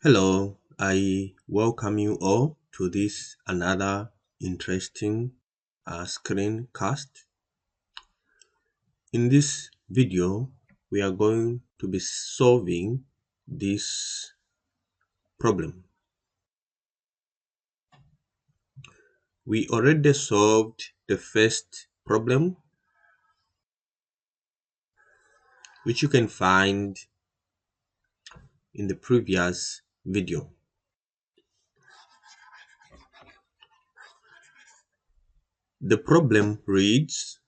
Hello, I welcome you all to this another interesting screencast. In this video, we are going to be solving this problem. We already solved the first problem, which you can find in the previous video. The problem reads,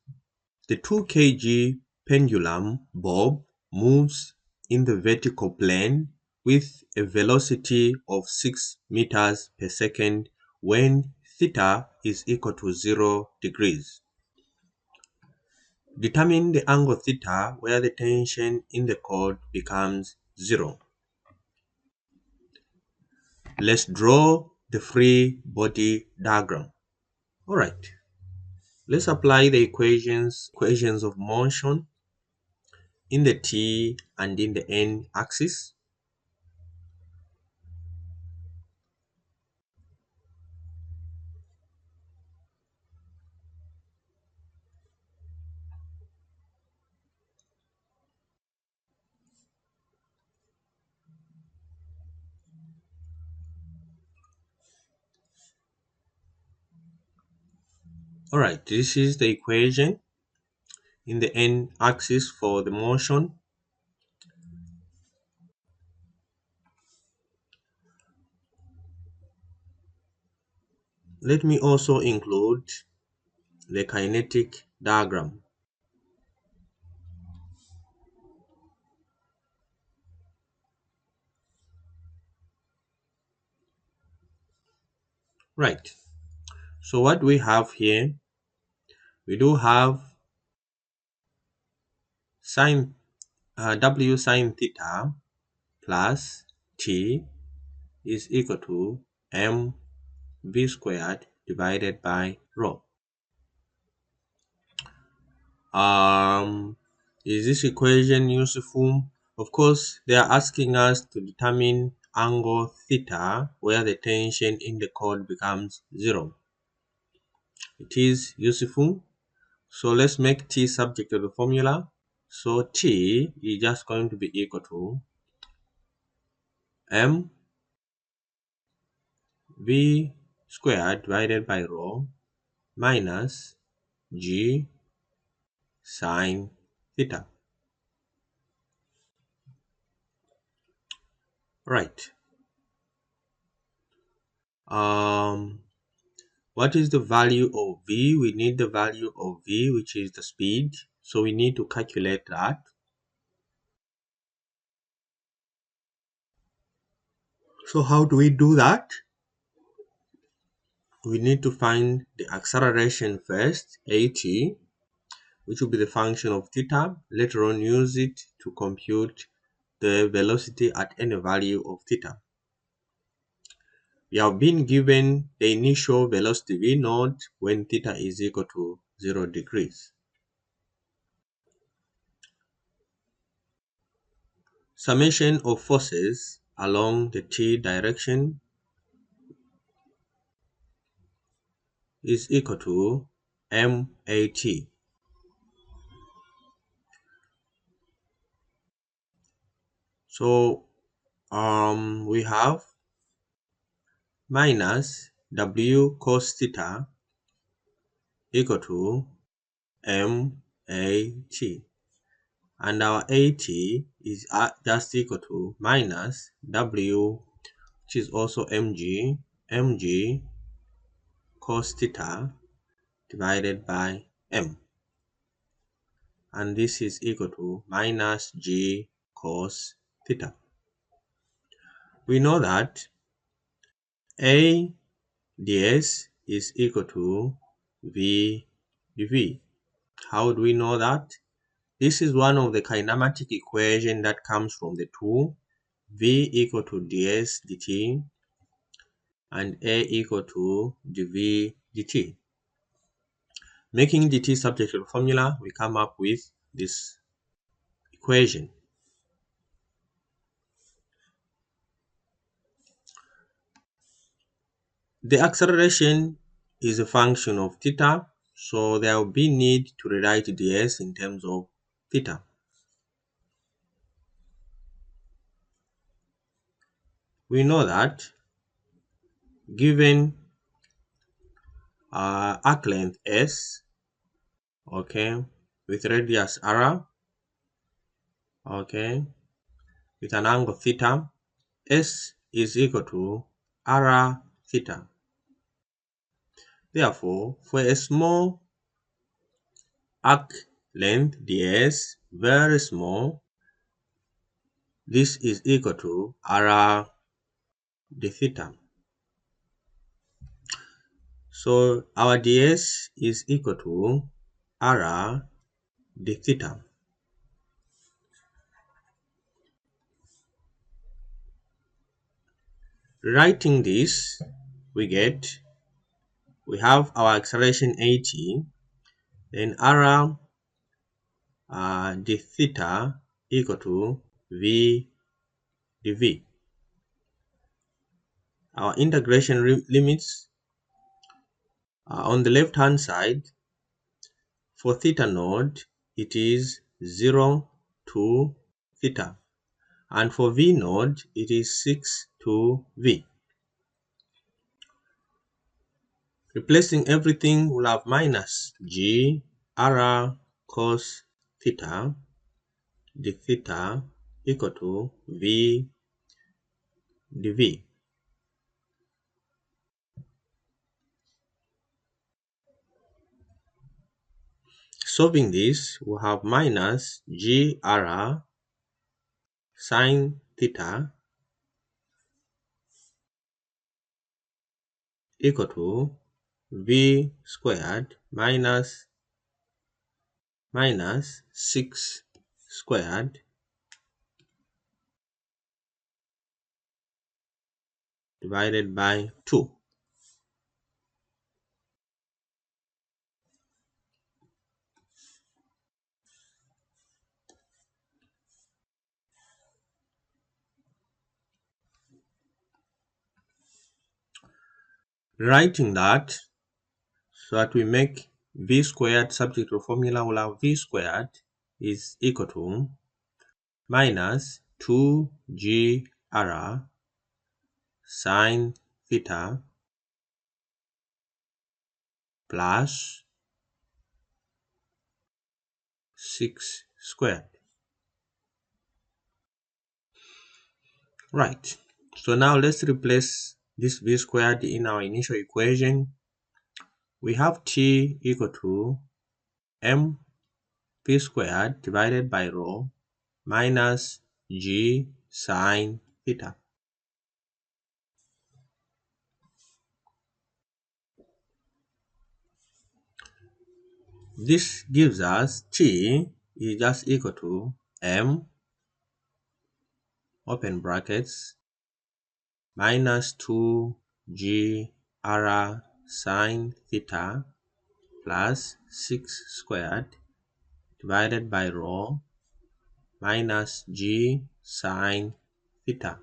the 2 kg pendulum bob moves in the vertical plane with a velocity of 6 meters per second when theta is equal to 0 degrees. Determine the angle theta where the tension in the cord becomes 0. Let's draw the free body diagram. Alright, let's apply the equations of motion in the t and in the n axis. Alright, this is the equation in the n axis for the motion. Let me also include the kinetic diagram. Right, so what we have here, we do have sine w sine theta plus t is equal to m v squared divided by rho. Is this equation useful? Of course, they are asking us to determine angle theta where the tension in the cord becomes 0. It is useful. So let's make t subject to the formula. So t is just going to be equal to m v squared divided by rho minus g sine theta. Right. What is the value of v? We need the value of v, which is the speed. So we need to calculate that. So how do we do that? We need to find the acceleration first, at, which will be the function of theta. Later on, use it to compute the velocity at any value of theta. We have been given the initial velocity v naught when theta is equal to 0 degrees. Summation of forces along the t direction is equal to mat. So we have minus w cos theta equal to mat, and our at is just equal to minus w, which is also mg cos theta divided by m, and this is equal to minus g cos theta. We know that a ds is equal to v dv. How do we know that? This is one of the kinematic equation that comes from the two, v equal to ds dt and a equal to dv dt. Making dt subject to the formula, we come up with this equation. The acceleration is a function of theta, so there will be need to rewrite ds in terms of theta. We know that given arc length s, okay, with radius r, okay, with an angle theta, s is equal to r theta. Therefore, for a small arc length ds, very small, this is equal to r d theta. So our ds is equal to r d theta. Writing this, we have our acceleration at, then r d theta equal to v dv. Our integration limits on the left hand side. For theta node, it is 0 to theta, and for v node, it is 6 to v. Replacing everything, we'll have minus g r cos theta d theta equal to v dv. Solving this, we'll have minus g r sine theta equal to v squared minus 6 squared divided by 2. Writing that, so that we make v squared subject to formula, we'll have v squared is equal to minus 2gr sine theta plus 6 squared. Right, so now let's replace this v squared in our initial equation. We have t equal to m p squared divided by rho minus g sine theta. This gives us t is just equal to m open brackets minus 2g r sine theta plus 6 squared divided by rho minus g sine theta.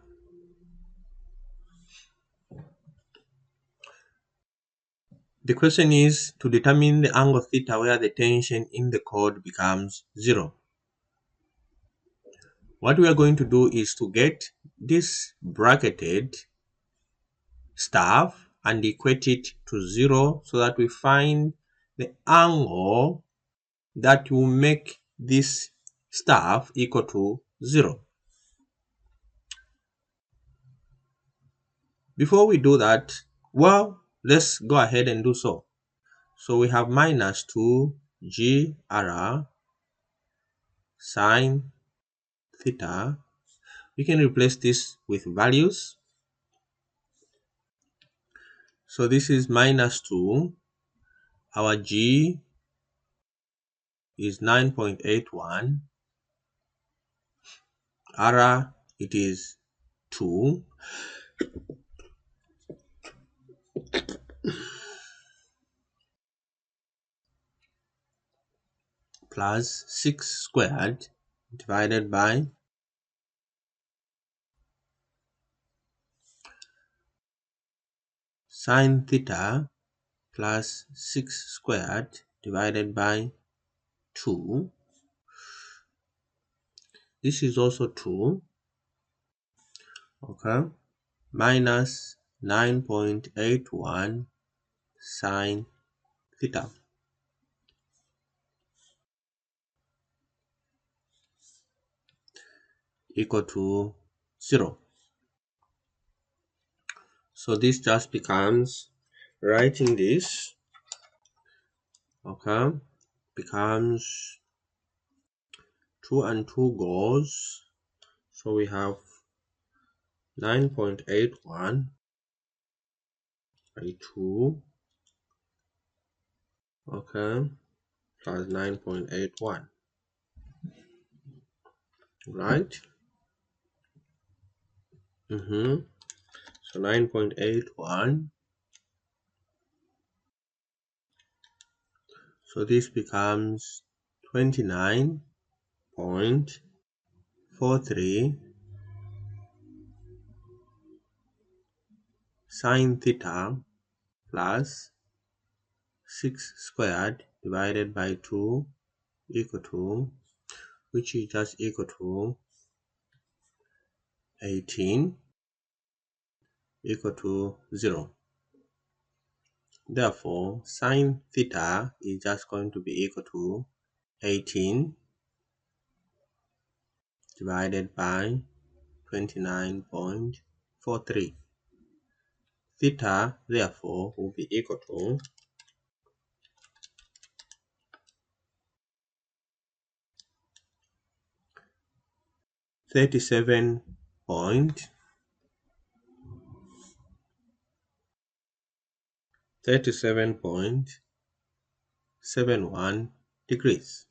The question is to determine the angle theta where the tension in the cord becomes 0. What we are going to do is to get this bracketed stuff and equate it to 0 so that we find the angle that will make this stuff equal to 0. Before we do that, well, let's go ahead and do so. So we have minus 2gr sine theta. We can replace this with values. So this is minus 2. Our g is 9.81. R it is 2. Plus 6 squared divided by sine theta plus 6 squared divided by 2. This is also 2. Okay. Minus 9.81 sine theta equal to 0. So this just becomes, writing this, okay, becomes 2 and 2 goes. So we have 9.81 by 2, okay, plus 9.81, right? So 9.81. So this becomes 29.43 sine theta plus 6 squared divided by 2 equal to, which is just equal to 18 equal to 0. Therefore, sine theta is just going to be equal to 18 divided by 29.43. Theta, therefore, will be equal to 37.71 degrees.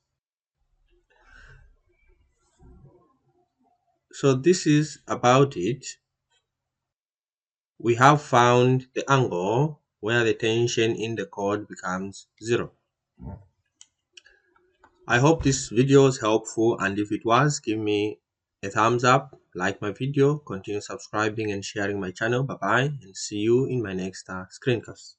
So this is about it. We have found the angle where the tension in the cord becomes 0. I hope this video was helpful, and if it was, give me a thumbs up, like my video, continue subscribing and sharing my channel. Bye bye, and see you in my next screencast.